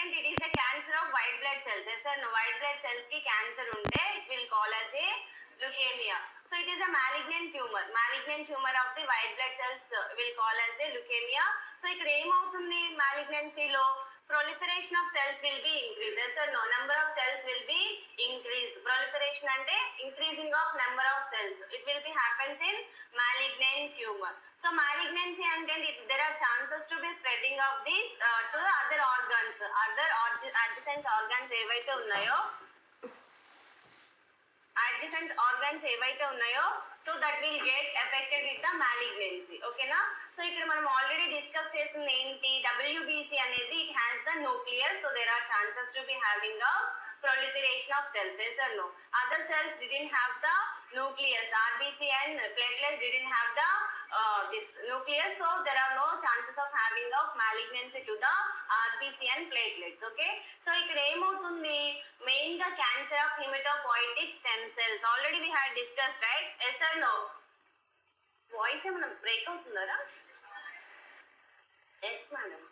content, it is a cancer of white blood cells. Yes or no? White blood cells ki cancer unte, it will call as a leukemia. So it is a malignant tumor. Malignant tumor of the white blood cells will call as a leukemia. So ikkada em avutundi malignancy lo proliferation of cells will be increased. Yes or no? Number of cells will be increased. Proliferation ante increasing of number of cells. It will be happens in malignant tumor. So malignancy ante there are chances to be spreading of these to the other organs, other adjacent organs evaithe unnayo, adjacent organs evaithe unnayo, so that will get affected with the malignancy. Okay na? So ikkada manam already discuss chesindi enti, WBC anedi it has the nucleus, so there are chances to be having a proliferation of cells. Yes or no? Other cells didn't have the nucleus. RBC and platelets didn't have the this nucleus, so there are no chances of having of malignancy to the RBC and platelets. Okay, so ikkada em avutundi main ga cancer of hematopoietic stem cells already we had discussed, right? Yes or no? Voice emana break avutundara? Yes madam.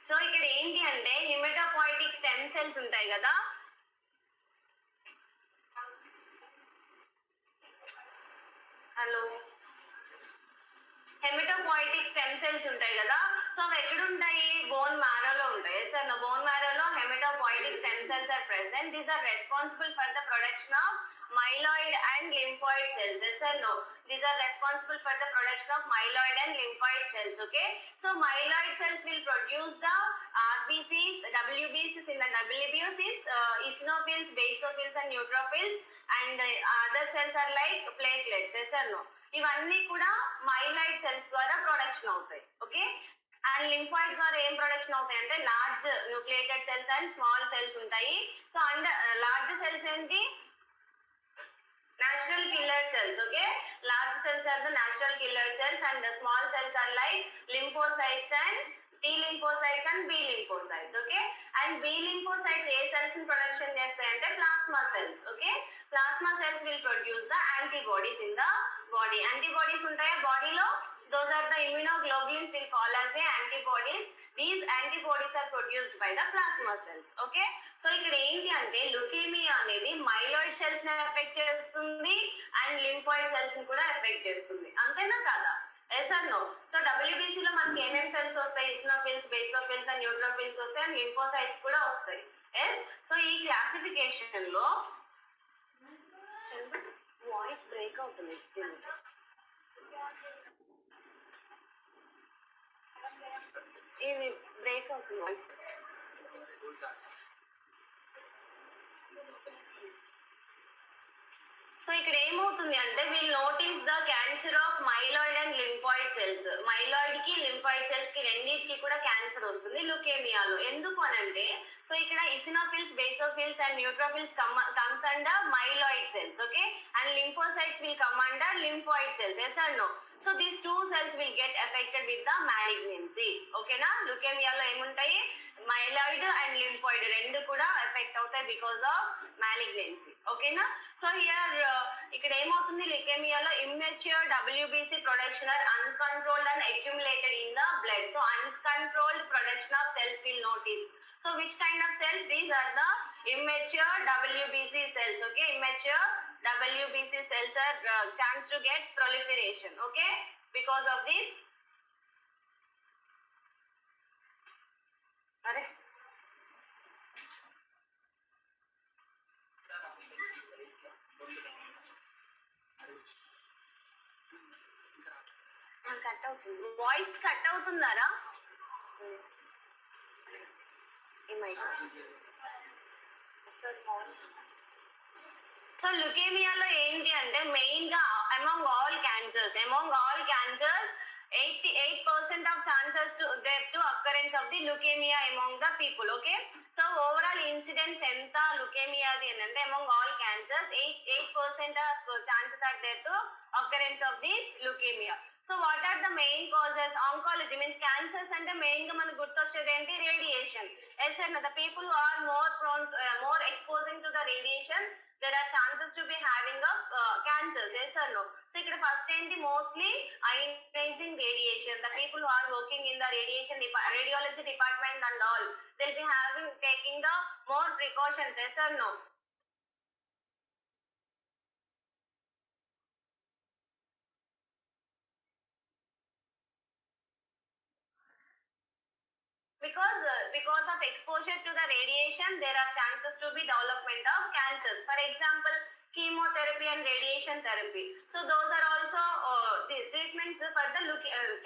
So ఇక్కడ ఏంటి అంటే హిమెటోపాయిటిక్ stem cells ఉంటాయి కదా, hello, హెమటోపాయిటిక్ stem cells ఉంటాయి కదా, so అవి ఎక్కడ ఉంటాయి? బోన్ మ్యారోలో ఉంటాయి. సార్ నా బోన్ మ్యారోలో haematopoietic stem cells are present. These are responsible for the production of myeloid and lymphoid cells. Yes or no? These are responsible for the production of myeloid and lymphoid cells. Okay, so myeloid cells will produce the RBCs, WBCs. In the WBCs, eosinophils, basophils and neutrophils, and other cells are like platelets. Yes or no? ఇవన్నీ కూడా myeloid cells ద్వారా production అవుతాయి. Okay, and లింఫాయిడ్స్ ద్వారా ఏం production అవుతాయి అంటే large nucleated cells and small cells ఉంటాయి. So and large cells ఏంటి? Natural killer cells. Okay, large cells are the natural killer cells and the small cells are like lymphocytes and T lymphocytes and B lymphocytes. Okay, and B lymphocytes A cells ని production చేస్తాయంటే plasma cells. Okay, plasma cells will produce the antibodies in the body. Antibodies ఉంటాయా బాడీలో? Those are the immunoglobulins will call as the antibodies. These antibodies are produced by the plasma cells. Okay, so ikkada enti ante leukemia anedi myeloid cells ni affect chestundi and lymphoid cells ni kuda affect chestundi. Antena kada? Yes or no? So WBC lo manaki ఏమేం cells వస్తాయి? eosinophils, basophils and neutrophils వస్తాయి and lymphocytes కూడా వస్తాయి. Yes, so ఈ classification లో voice break అవుతుంది. ఇది break అవుతుంది వాయిస్. సో ఇక్కడ ఏమవుతుంది అంటే we'll notice the cancer of myeloid and lymphoid cells. Myeloid కి లింఫాయిడ్ సెల్స్ కి రెండింటికి కూడా క్యాన్సర్ వస్తుంది లుకేమియాలో. ఎందుకు అనంటే సో ఇక్కడ eosinophils, basophils and neutrophils comes under myeloid cells. Okay, and lymphocytes will come under lymphoid cells. Yes or no? So these two cells will get affected with the malignancy. ఓకేనా? లుకేమియాలో ఏముంటాయి? Myeloid and lymphoid రెండు కూడా effect అవుతాయి because of malignancy. ఓకేనా? So here ఇక్కడ ఏమవుతుంది లుకేమియాలో immature WBC production are uncontrolled and accumulated in the blood. So uncontrolled production of cells will notice. So which kind of cells? These are the immature WBC cells. Okay, immature WBC cells are chance to get proliferation. Okay, because of this. Are cut అవుతుంది voice, cut అవుతుందారా? So లుకేమియాలో ఏంటి అంటే main గా among all cancers 88% of chances to there to occurrence of the leukemia among the people. Okay, so overall incidence enta leukemia adi ante among all cancers 8% of chances are there to occurrence of this leukemia. So what are the main causes? Oncology means cancers ante main ga manaku gurtochedi enti radiation. Yes or no? The people who are more prone, more exposing to the radiation, there are chances to be having of cancers. Yes or no? So ikkada first enti mostly ionizing radiation. The people who are working in the radiology department and all, they'll be taking the more precautions. Yes or no? Because of exposure to the radiation, there are chances to be development of cancers. For example, chemotherapy and radiation therapy. So those are also the treatments for the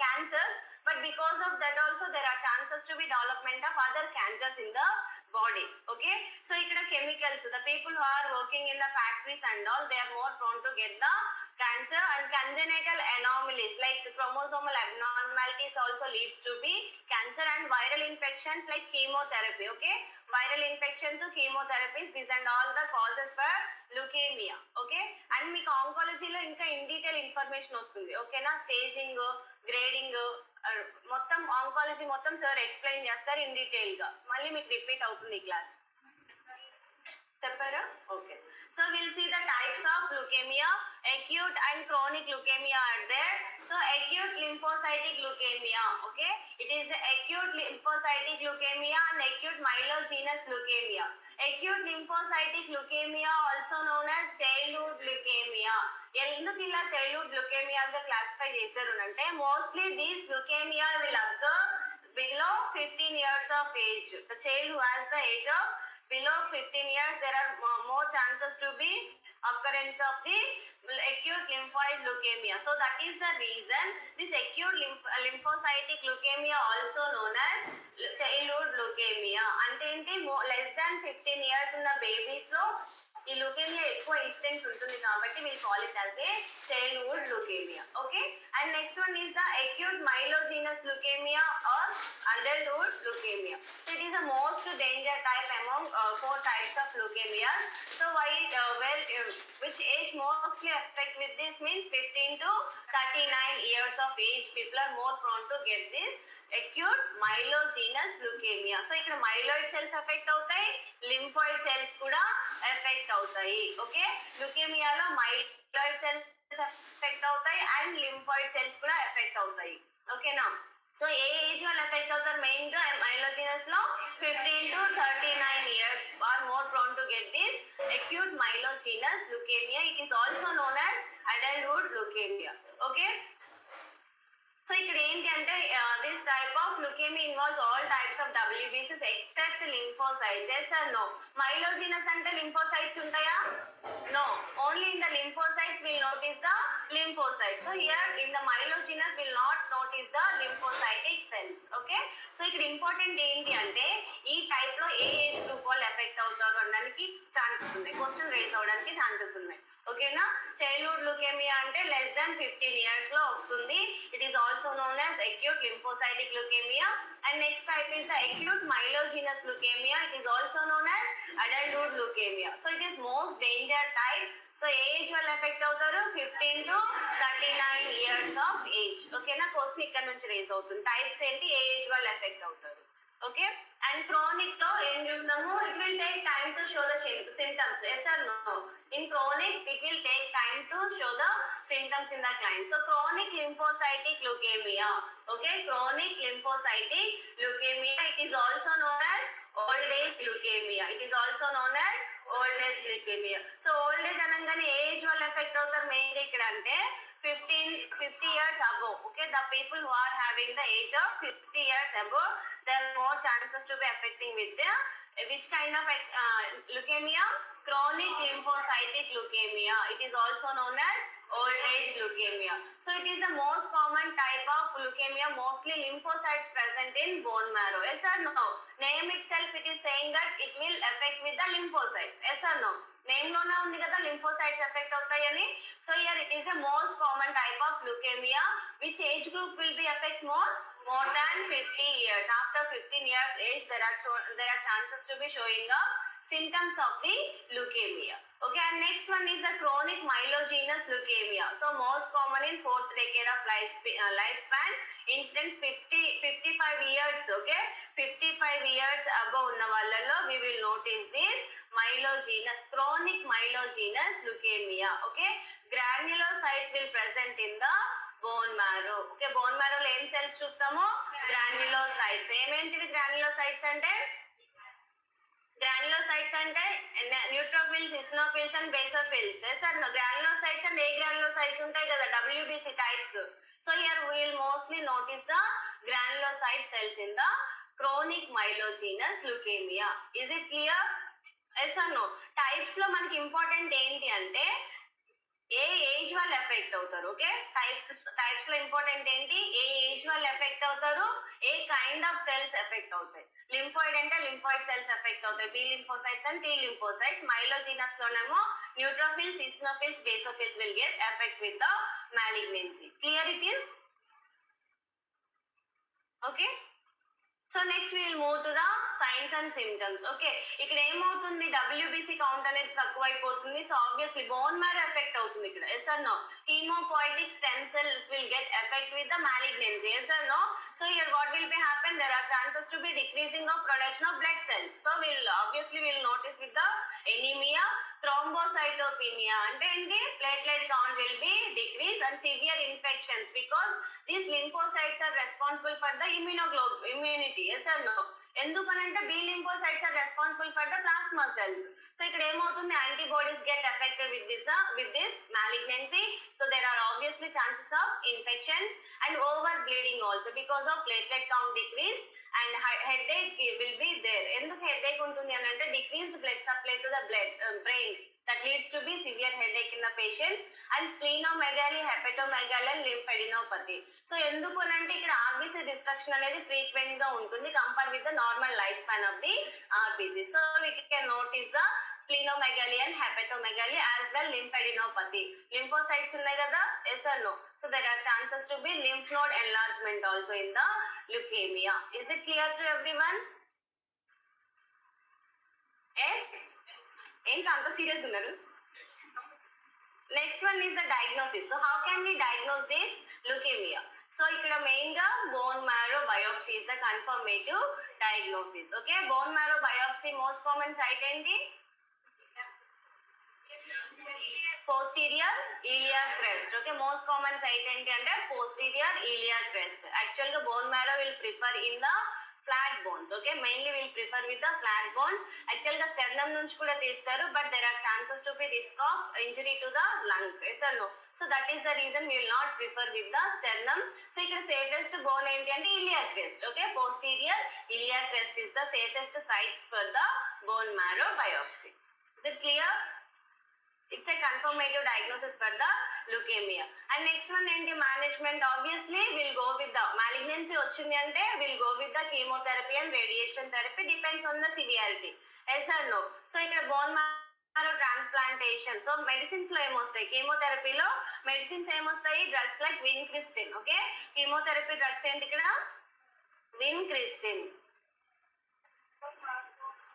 cancers. But because of that also, there are chances to be development of other cancers in the body. Okay. So ikkada chemicals, the people who are working in the factories and all, they are more prone to get the cancer, and congenital anomalies like chromosomal abnormalities also leads to be cancer, and viral infections like chemotherapy. Okay, viral infections, chemotherapies, these and all the causes for leukemia. Okay, and మీకు ఆంకాలజీలో ఇంకా in detail information వస్తుంది. ఓకేనా, staging, grading, మొత్తం oncology మొత్తం sir explain చేస్తారు in detail గా. మళ్ళీ మీకు రిపీట్ అవుతుంది ఈ క్లాస్. చెప్పారా? Okay. So we'll see the types of leukemia. Acute and chronic leukemia are there. So acute lymphocytic leukemia, okay, it is the acute lymphocytic leukemia and acute myelogenous leukemia. Acute lymphocytic leukemia also known as childhood leukemia. ఎందుకు ఇలా childhood leukaemia గా classify చేశారు అంటే, mostly these leukaemia will occur below 15 years of age. The child who has the age of below 15 years, there are more chances to be occurrence of the acute lymphoid leukemia. So that is the reason this acute lymphocytic leukemia also known as childhood leukemia. Ante less than 15 years ఉన్న babies లో ఈ leukaemia ఎక్కువ incidents ఉంటుంది కాబట్టి we call it as a childhood leukemia. Okay, and next one is the acute myelogenous leukemia or adulthood leukemia. So it is the most danger type among 4 types of leukemias. So which age mostly affect with this means 15 to 39 years of age people are more prone to get this acute myelogenous leukemia. So ఇక్కడ myeloid cells effect అవుతాయి, lymphoid cells కూడా effect అవుతాయి. Okay, లుకేమియాలో myeloid cells effect అవుతాయి and lymphoid cells కూడా effect అవుతాయి. ఓకేనా, so ఏ age వాళ్ళు effect అవుతారు? మెయిన్ గా మైలోజినస్ లో 15 to 39 years are more prone to get this acute myelogenous leukemia. It is also known as adulthood leukemia. Okay, so ఇక్కడ ఏంటి అంటే this type of leukaemia involves all types of WBCs except lymphocytes. Yes or no? Myelogenous అంటే lymphocytes ఉంటాయా? No, only in the lymphocytes will notice the lymphocytes. So here in the myelogenous will not notice the lymphocytic cells. Okay, so ఇక్కడ important ఏంటి అంటే ఈ type లో ఏ age group వాళ్ళు effect అవుతారు అనడానికి ఛాన్సెస్ ఉన్నాయి, క్వశ్చన్ రేజ్ అవడానికి ఛాన్సెస్ ఉన్నాయి. ఓకేనా, చైల్డ్హుడ్ లుకేమియా అంటే లెస్ దాన్ 15 years లో వస్తుంది. It is also known as acute lymphocytic leukemia. And next type is the acute myelogenous leukemia. It is also known as adulthood leukemia. So it is most danger type. So age వాళ్ళు effect అవుతారు 15 to 39 years of age. ఓకేనా, question ఇక్కడ నుంచి raise అవుతుంది. Types ఏంటి, ఏ age వాళ్ళు effect అవుతారు. ఓకే, అండ్ క్రానిక్ లో ఏం చూసినాము, it will take time to show the symptoms. Yes or no? In chronic it will take time to show the symptoms in the client. So chronic lymphocytic leukemia, okay, chronic lymphocytic leukemia, it is also known as old age leukemia. It is also known as old age leukemia. So old age అనగానే age వాళ్ళు effect అవుతారు main ఇక్కడ అంటే 50 years above. Okay, the people who are having the age of 50 years above, there are more chances to be affecting with the which kind of leukemia? Chronic lymphocytic leukemia. It is also known as old age leukemia. So it is the most common type of leukemia, mostly lymphocytes present in bone marrow. Yes or no? Name itself it is saying that it will affect with the lymphocytes. Yes or no? Name లోనే ఉంది కదా lymphocytes effect అవుతాయని. So here it is a most common type of leukemia. Which age group will be affect more than 50 years? After 15 years age there are chances to be showing up symptoms of the leukemia. Okay, and next one is the chronic myelogenous leukemia. So most common in 4th decade of lifespan, incident 55 years. Okay, 55 years above వాళ్ళలో we will notice this myelogenous chronic myelogenous leukemia. Okay, granulocytes will present in the bone marrow. Okay, bone marrow లో ఏం cells చూస్తాము? granulocytes. ఏమేంటివి granulocytes అంటే? granulocytes అంటే neutrophils, eosinophils and basophils. Sir granulocytes and A granulocytes ఉంటాయి కదా, WBC types. So here we will mostly notice the granulocyte cells in the chronic myelogenous leukemia. Is it clear? Yes or no? Types లో మనకి important ఏంటి అంటే ఏ age వాళ్ళు effect అవుతారు. Okay, types లో ఇంపార్టెంట్ ఏంటి, ఏ ఏజ్ వాళ్ళు ఎఫెక్ట్ అవుతారు, ఏ కైండ్ ఆఫ్ సెల్స్ ఎఫెక్ట్ అవుతాయి. లింఫాయిడ్ అంటే లింఫాయిడ్ సెల్స్ ఎఫెక్ట్ అవుతాయి, B lymphocytes and T lymphocytes. Myelogenous లోనేమో neutrophils, eosinophils, basophils will get effect with the malignancy. Clear it is? Okay, so next we will move to the signs and symptoms. Okay, ఇక్కడ ఏమవుతుంది, WBC count అనేది తక్కువైపోతుంది. So obviously bone marrow effect అవుతుంది ఇక్కడ. Yes or no? Haemopoietic stem cells will get effect with the malignancy. Yes or no? So here what will be happen, there are chances to be decreasing of production of blood cells. So we'll notice with the anemia, thrombocytopenia అంటే ఏంటి, platelet count will be decreased and severe infections because these lymphocytes are responsible for the immunity. Yes or no? ఎందుకనంటే B lymphocytes are responsible for the plasma cells. So ఇక్కడ ఏమవుతుంది, antibodies get affected with this malignancy. So there are obviously chances of infections and over bleeding also because of platelet count decrease and headache will be there. ఎందుకు headache ఉంటుంది అని అంటే decreased blood supply to the brain that leads to be severe headache in the patients and splenomegaly, hepatomegaly and lymphadenopathy. So ఎందుకు అంటే ఇక్కడ RBC destruction అనేది frequent గా ఉంటుంది compare with the normal lifespan of the RBC. So we can notice the splenomegaly and hepatomegaly as well lymphadenopathy. Lymphocytes ఉన్నాయి కదా, yes or no? So there are chances to be lymph node enlargement also in the leukemia. Is it clear to everyone? Yes? ఏంటి అంత serious ఉన్నారు? Next one is the diagnosis. So how can we diagnose this leukaemia? So ఇక్కడ main గా bone marrow biopsy is the confirmative diagnosis. Okay, bone marrow biopsy most common site ఏంటి? Posterior iliac crest. Okay, most common site ఏంటి అంటే posterior iliac crest. Actual గా bone marrow will prefer in the flat bones. Okay, mainly we'll prefer with the flat bones. Actually the sternum nunchi kuda teestaru, but there are chances to be risk of injury to the lungs. Yes or no? So that is the reason we will not prefer with the sternum. So ikkada safest bone enti ante iliac crest. Okay, posterior iliac crest is the safest site for the bone marrow biopsy. Is it clear? It's a confirmative diagnosis for the leukemia. And next one enti management. Obviously we'll go with the malignancy ochindi ante we'll go with the chemotherapy and radiation therapy, depends on the severity. Yes or no? So ikkada bone marrow transplantation. So medicines lo em ostayi, chemotherapy lo medicines em ostayi, drugs like vincristine. Okay, chemotherapy drugs enti ikkada vincristine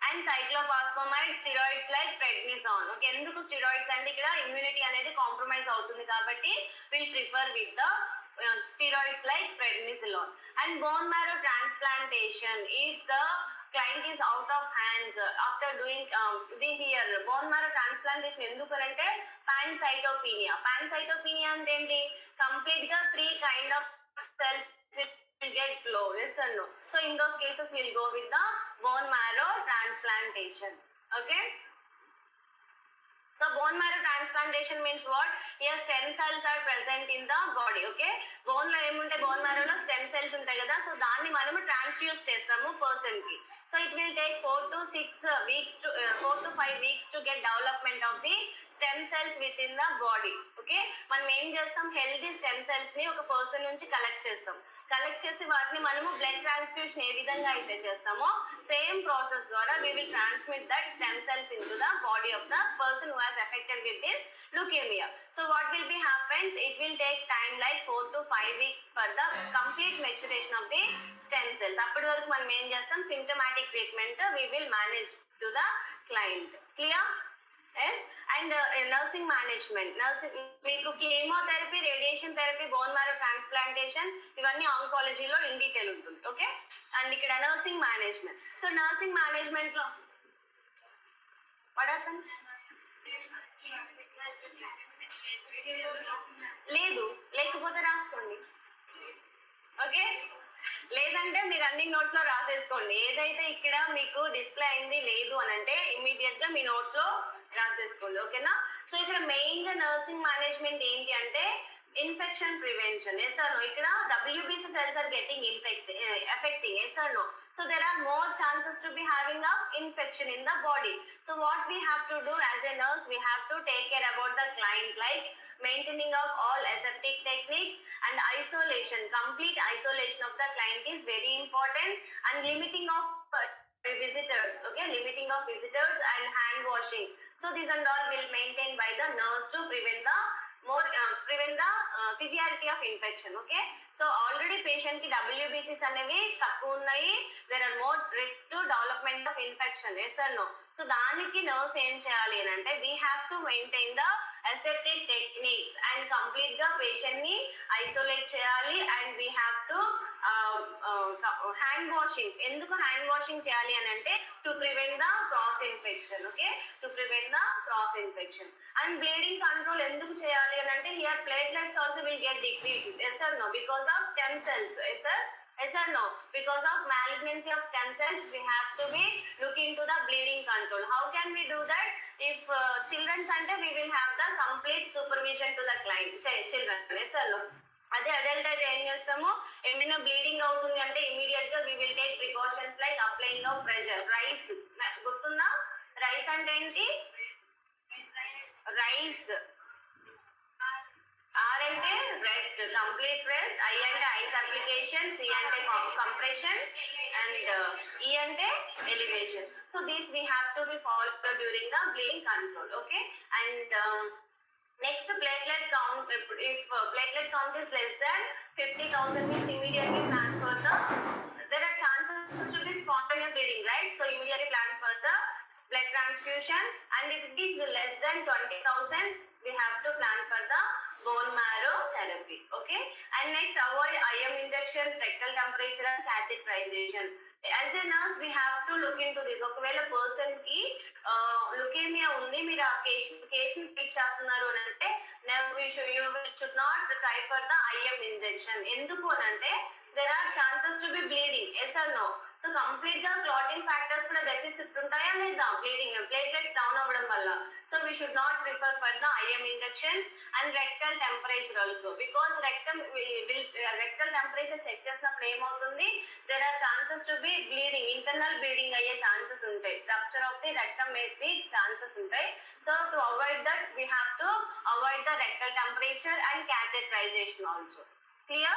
and cyclophosphamide, steroids like prednisone. Okay, ఎందుకు steroids అంటే ఇక్కడ immunity అనేది compromise అవుతుంది కాబట్టి we'll prefer with the steroids like prednisolone. And bone marrow transplantation, if the client is out of hands after doing here bone marrow transplantation ఎందుకు అంటే pancytopenia అంటే ఏంటి, కంప్లీట్ గా 3 kind of cells will get low. Yes or no? So in those cases we'll go with the bone marrow transplantation. Okay, so bone marrow transplantation means what? Here stem cells are present in the body. Okay, bone lo em unte bone marrow lo stem cells untayi kada, so danni manamu transfuse chestamu person ki. So it will take 4 to 5 weeks to get development of the stem cells within the body. Okay, మనం ఏం చేస్తాం, healthy stem cells ని ఒక person నుంచి collect చేసి వాటిని మనము blood transfusion ఏ విధంగా అయితే చేస్తామో సేమ్ ప్రాసెస్ ద్వారా we will transmit that stem cells into the body of the person who has affected with this leukemia. So what will be happens, it will take time like 4 to 5 weeks for the complete maturation of the stem cells. అప్పటి వరకు మనం ఏం చేస్తాం, symptomatic treatment we will manage to the client. Clear? Yes. And nursing management, nursing మీకు chemotherapy, radiation therapy, bone marrow transplantation, ఇవన్నీ ఆంకాలజీలో in detail ఉంటుంది. Okay. And ఇక్కడ nursing management. So nursing management లో పడతాం లేదు, లేకపోతే రాసుకోండి. ఓకే, లేదంటే మీ రన్నింగ్ నోట్స్ లో రాసేసుకోండి. ఏదైతే ఇక్కడ మీకు డిస్ప్లే అయింది లేదు అని అంటే ఇమ్మీడియట్ గా మీ నోట్స్ లో రాసేసుకోండి. ఓకేనా. సో ఇక్కడ మెయిన్ గా నర్సింగ్ మేనేజ్మెంట్ ఏంటి అంటే infection prevention. Yes or no? ఇక్కడ WBC cells are getting affecting. Yes or no? So there are more chances to be having a infection in the body. So what we have to do as a nurse, we have to take care about the client, like maintaining of all aseptic techniques and isolation. Complete isolation of the client is very important, and limiting of visitors. Okay, limiting of visitors and hand washing. So these and all will maintain by the nurse to prevent the severity of infection. Okay, so already patient ki WBCs అనేవి తక్కువ ఉన్నాయి. There are more risk to development of infection. Yes or no? So దానికి nurse ఏం చేయాలి అని అంటే we have to maintain the aseptic techniques and complete the patient ని isolate చేయాలి. And we have to hand washing. ఎందుకు hand washing చేయాలి అని అంటే to prevent the cross infection. Okay, to prevent the cross infection. And bleeding control ఎందుకు చేయాలి అని అంటే here platelets also will get decrease. Yes or no? Because of stem cells. Yes sir? Yes or no? Because of malignancy of stem cells, we have to be looking to the bleeding control. How can we do that? If children's ante we will have the complete supervision to the client children. Yes or no? అదే adult అయితే ఏం చేస్తాము, ఏమైనా bleeding అవుతుంది అంటే immediate గా we will take precautions like applying of pressure. Rice గుర్తుందా? Rice అంటే ఏంటి? రైస్. R అంటే రెస్ట్, కంప్లీట్ రెస్ట్. I అంటే ఐస్ అప్లికేషన్. C అంటే కంప్రెషన్. అండ్ E అంటే elevation. So these we have to be followed during the bleeding control. Okay, and next platelet count. If platelet count is less than 50,000 means immediately plan for the, there are chances to be spontaneous bleeding, right? So immediately plan for the blood transfusion. And if it is less than 20,000, we have to plan for the bone marrow therapy. Okay, and next avoid IM injections, rectal temperature and catheterization. As a nurse we have to look into this. ఒకవేళ person కి leukaemia ఉంది, మీరు ఆ కేసుని treat చేస్తున్నారు అని అంటే you should not try for the IM injection. ఎందుకు అని అంటే there are chances to be bleeding. Yes or no? So complete గా క్లాటింగ్ ఫ్యాక్టర్స్ కూడా డెఫిసిట్ ఉంటాయా లేదా? బ్లీడింగ్, ప్లేట్లెట్స్ డౌన్ అవ్వడం వల్ల. So we should not prefer for the IM injections and rectal temperature also, because rectal temperature check చేసినప్పుడు ఏమవుతుంది, there are chances to be bleeding, internal bleeding అయ్యే chances ఉంటాయి. Rupture of the rectum may be chances ఉంటాయి. So to avoid that we have to avoid the rectal temperature and catheterization also. Clear?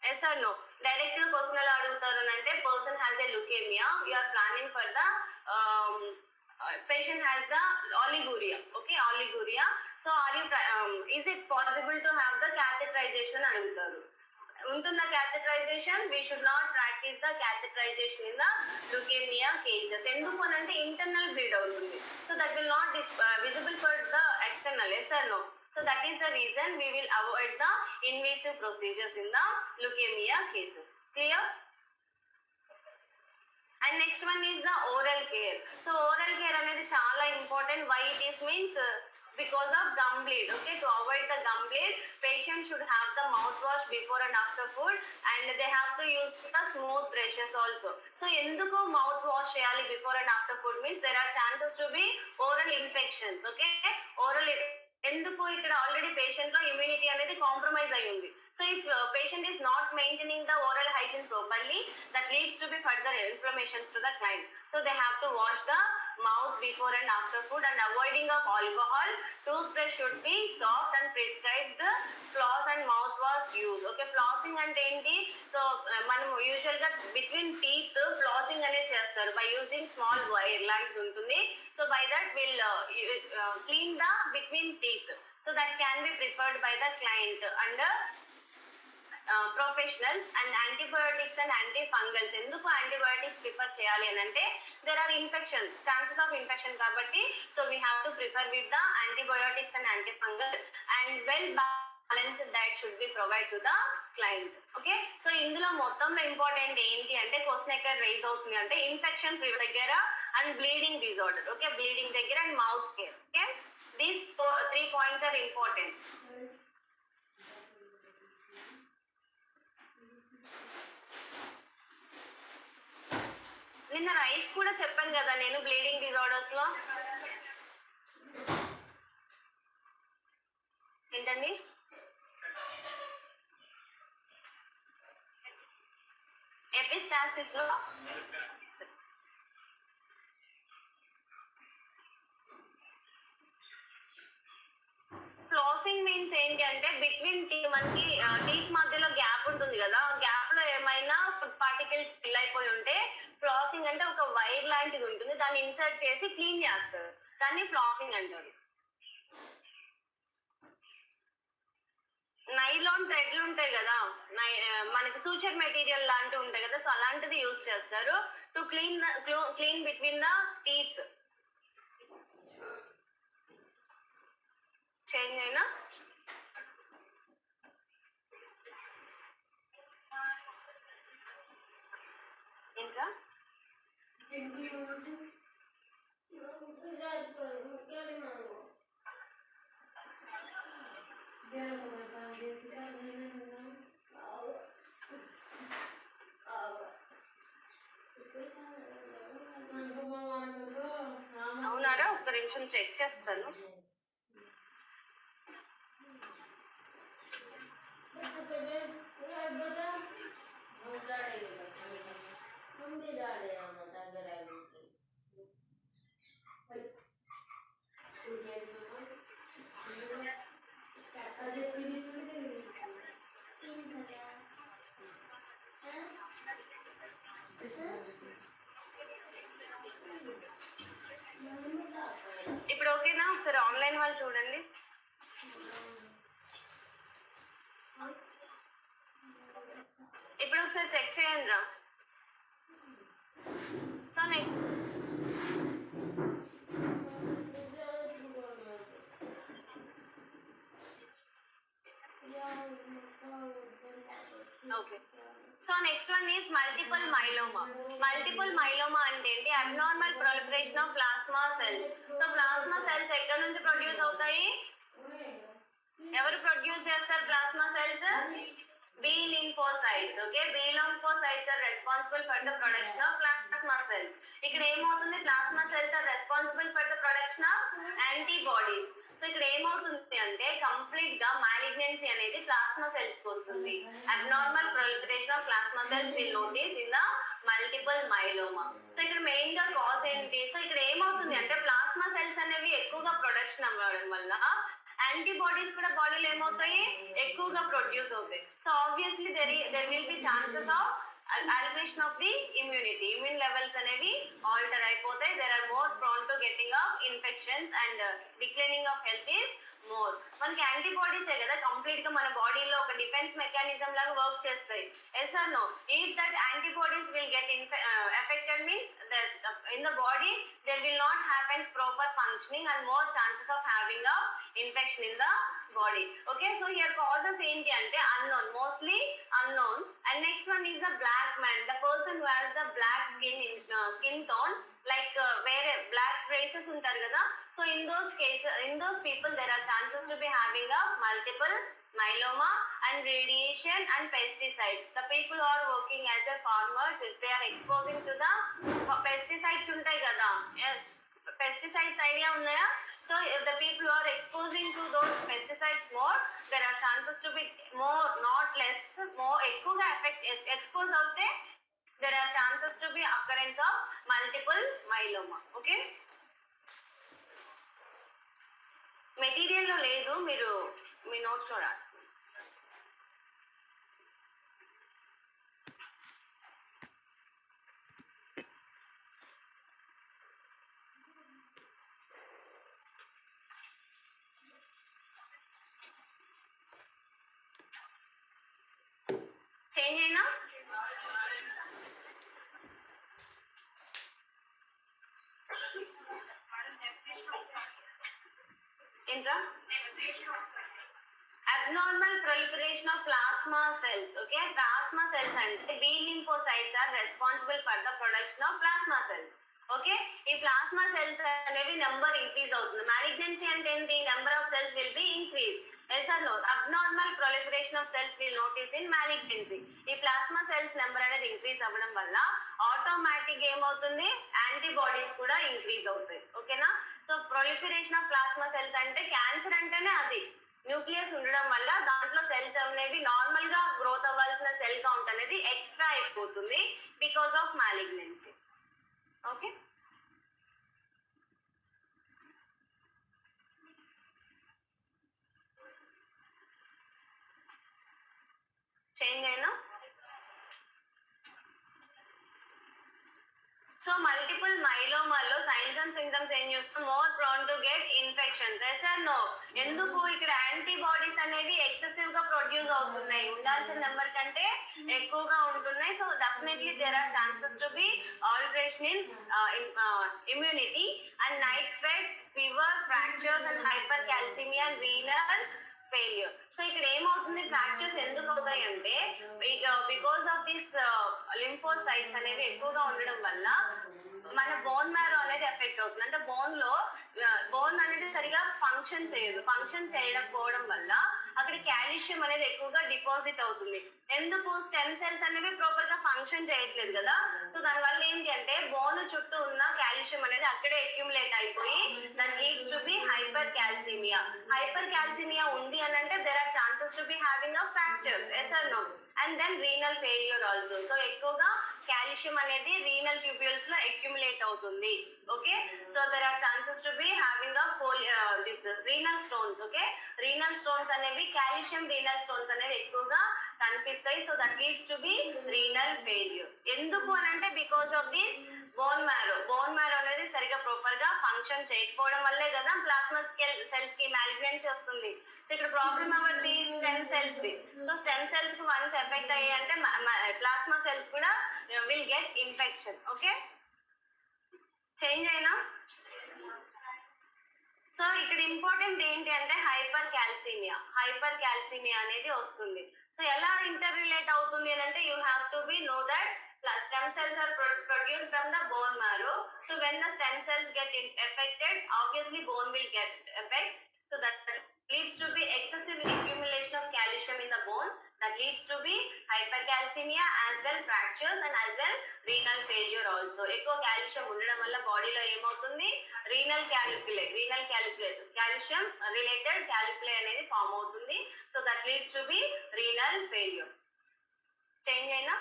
Yes or no? Direct question ఎలా అడుగుతారు అంటే person has a leukemia, you are planning for the patient has the oliguria. Okay, oliguria. So are you is it possible to have the catheterization అడుగుతారు. ఉంటుందా catheterization? We should not practice the catheterization in the leukemia cases. ఎందుకు అంటే internal bleed అవుతుంది. So that will not visible for the external. Yes or no? So that is the reason we will avoid the invasive procedures in the leukemia cases. Clear? And next one is the oral care. So oral care అనేది చాలా important. Why it is means because of gum bleed. Okay, to avoid the gum bleed, patient should have the mouthwash before and after food, and they have to use the smooth brushes also. So ఎందుకు mouth wash చేయాలి before and after food means there are chances to be oral infections. Okay, oral ఎందుకు ఇక్కడ already patient లో immunity అనేది compromise అయి ఉంది. So if patient is not maintaining the oral hygiene properly, that leads to be further inflammations to the client. So they have to wash the mouth before and after food, and avoiding of alcohol. Toothbrush should be soft and prescribed floss and mouthwash use. Okay, flossing అంటే ఏంటి? So మనం usual గా between teeth flossing అనేది చేస్తారు by using small wire లాంటిది ఉంటుంది. So by that will clean the between teeth. So that can be preferred by the client under professionals. And antibiotics and antifungals. ఎందుకు antibiotics prefer చేయాలి అని అంటే there are infection chances of infection కాబట్టి so we have to prefer with the antibiotics and antifungal and well balanced diet should be provided to the client. Okay, so ఇందులో మొత్తంలో important ఏంటి అంటే question ఎక్కడ rise అవుతుంది అంటే infection దగ్గర and bleeding disorder. Okay, bleeding దగ్గర and mouth care. Okay, these 3 points are important. నిన్న రైస్ కూడా చెప్పాను కదా నేను బ్లీడింగ్ డిజార్డర్స్ లో. ఏంటండి? ఎపిస్టాసిస్ లో ఫ్లాసింగ్ మీన్స్ ఏంటి అంటే బిట్వీన్ మనకి టీత్ మధ్యలో గ్యాప్ ఉంటుంది కదా, గ్యాప్ లో ఏమైనా ఫుడ్ పార్టికల్స్ ఫిల్ అయిపోయి ఉంటే ఫ్లాసింగ్ అంటే ఒక వైర్ లాంటిది ఉంటుంది, దాన్ని ఇన్సర్ట్ చేసి క్లీన్ చేస్తారు, దాన్ని ఫ్లాసింగ్ అంటారు. నైలాన్ థ్రెడ్లు ఉంటాయి కదా, మనకి సూచర్ మెటీరియల్ లాంటివి ఉంటాయి కదా, సో అలాంటిది యూజ్ చేస్తారు to clean between the teeth. Change అయినా ఇంకా అవునారా? ఒక్క నిమిషం చెక్ చేస్తాను. ఇప్పుడు ఓకేనా? ఒకసారి ఆన్లైన్ వాళ్ళు చూడండి. ఇప్పుడు ఒకసారి చెక్ చేయండి రా. So next okay, so next one is multiple myeloma. Multiple myeloma అంటే ఏంటి? Abnormal proliferation of plasma cells. So plasma cells ఎక్కడి నుంచి ప్రొడ్యూస్ అవుతాయి? ఎవరు ప్రొడ్యూస్ చేస్తారు plasma cells? B lymphocytes. Okay, B lymphocytes are responsible for the production of plasma cells. ఇక్కడ ఏమవుతుంది? Plasma cells are responsible for the production of antibodies. So ఇక్కడ ఏమవుతుంది అంటే కంప్లీట్ గా మాలిగ్నెన్సీ అనేది ప్లాస్మా సెల్స్ కి వస్తుంది. Abnormal proliferation of plasma cells will notice in the multiple myeloma. So ఇక్కడ మెయిన్ గా కాజ్ ఏంటి? సో ఇక్కడ ఏమవుతుంది అంటే ప్లాస్మా సెల్స్ అనేవి ఎక్కువగా ప్రొడక్షన్ అవ్వడం వల్ల యాంటీబాడీస్ కూడా బాడీలో ఏమవుతాయి? ఎక్కువగా ప్రొడ్యూస్ అవుతాయి. So obviously there will be chances of alteration of the immunity. Immune levels అనేవి ఆల్టర్ అయిపోతాయి. There are more prone to getting of infections and declining of health is more. మనకి యాంటీబాడీసే కదా కంప్లీట్ గా మన బాడీలో ఒక డిఫెన్స్ మెకానిజం లాగా వర్క్ చేస్తాయి. Yes or no? If that antibodies will get affected means that in the body there will not happen proper functioning and more chances of having a infection in the body. Okay, so here causes enti ante unknown, mostly unknown. And next one is the black man, the person who has the black skin tone, like where black races untaru kada. So in those cases, in those people there are chances to be having a multiple myeloma and radiation and pesticides. The people who are working as a farmers, if they are exposing to the pesticides untai kada, yes, pesticides idea unnaya. So if the people who are exposing to those pesticides more, there are chances to be more, not less, more ఎక్కువగా expose అవుతే there are chances to be occurrence of multiple myeloma. Okay, material లో లేదు, మీరు మీ notes లో రాసుకోండి. Change అయినా ఏంట్రా? Abnormal proliferation of plasma cells. Okay, plasma cells అంటే B lymphocytes are responsible for the production of plasma cells. ఓకే, ఈ ప్లాస్మా సెల్స్ అనేవి నెంబర్ ఇంక్రీజ్ అవుతుంది. మాలిగ్నెన్సీ అంటే ఏంటి? Number of cells will be increase. Yes or no? Abnormal proliferation of cells will notice in malignancy. ఈ plasma cells number అనేది increase అవ్వడం వల్ల ఆటోమేటిక్ ఏమవుతుంది? యాంటీబాడీస్ కూడా ఇంక్రీజ్ అవుతాయి. ఓకేనా? So proliferation of plasma cells అంటే క్యాన్సర్ అంటేనే అది న్యూక్లియస్ ఉండడం వల్ల దాంట్లో సెల్స్ అనేవి నార్మల్ గా గ్రోత్ అవ్వాల్సిన సెల్ కౌంట్ అనేది ఎక్స్ట్రా అయిపోతుంది because of malignancy. Okay, change అయినా. సో మల్టిపుల్ మైలోమాలో సైన్స్ అండ్ సింటమ్స్ ఏం చూస్తాం? More prone to get infections. Yes or no? ఎందుకు? ఇక్కడ యాంటీబాడీస్ అనేవి ఎక్సెసివ్ గా ప్రొడ్యూస్ అవుతున్నాయి, ఉండాల్సిన నెంబర్ కంటే ఎక్కువగా ఉంటున్నాయి. So definitely there are chances to be alteration in immunity and night sweats, fever, fractures and hypercalcaemia and renal failure. So ఇక్కడ ఏమవుతుంది? ఫ్రాక్చర్స్ ఎందుకు అవుతాయి అంటే బికాస్ ఆఫ్ దిస్ లింఫోసైట్స్ అనేవి ఎక్కువగా ఉండడం వల్ల మన బోన్ మ్యారో అనేది ఎఫెక్ట్ అవుతుంది. అంటే బోన్ అనేది సరిగా ఫంక్షన్ చేయదు. ఫంక్షన్ చేయకపోవడం వల్ల అక్కడ కాల్షియం అనేది ఎక్కువగా డిపాజిట్ అవుతుంది. ఎందుకు? స్టెమ్ సెల్స్ అనేవి ప్రాపర్ గా ఫంక్షన్ చేయట్లేదు కదా. సో దానివల్ల ఏంటి అంటే బోన్ చుట్టూ ఉన్న కాల్షియం అనేది అక్కడే అక్యుములేట్ అయిపోయి that leads to be hypercalcaemia. Hypercalcaemia ఉంది అని అంటే there are chances to be having a fractures. Yes or no? And then renal failure also. So ఎక్కువగా కాల్షియం అనేది రీనల్ ట్యూబ్యూల్స్ లో అక్యుములేట్ అవుతుంది. Okay, so there are chances to be having a this renal stones. Okay, renal stones అనేవి calcium renal stones అనేవి ఎక్కువగా కనిపిస్తాయి. So that leads to be renal failure. ఎందుకు అని అంటే because of this bone marrow అనేది సరిగా ప్రాపర్ గా ఫంక్షన్ చేయకపోవడం వల్లే కదా ప్లాస్మా సెల్స్ కి మాలిగ్నెన్సీ వస్తుంది. సో ఇక్కడ ప్రాబ్లమ్ ఎవరిది? Stem cells the. So stem cells కి వన్స్ ఎఫెక్ట్ అయ్యాయి అంటే ప్లాస్మా సెల్స్ కూడా will get infection. Okay, change అయినా. సో ఇక్కడ ఇంపార్టెంట్ ఏంటి అంటే హైపర్ క్యాల్సిమియా అనేది వస్తుంది. సో ఎలా ఇంటర్ రిలేట్ అవుతుంది అని అంటే you have to be know that stem cells are produced from the bone marrow. So when the stem cells get affected, obviously bone will get affected. So that leads to be excessive accumulation of calcium in the bone. That leads to be hypercalcemia as well, fractures and as well renal failure also. ఎక్కువ calcium ఉండడం వల్ల బాడీలో ఏమవుతుంది? Renal calculate calcium related calculi అనేది form అవుతుంది. So that leads to be renal failure. Change అయినా.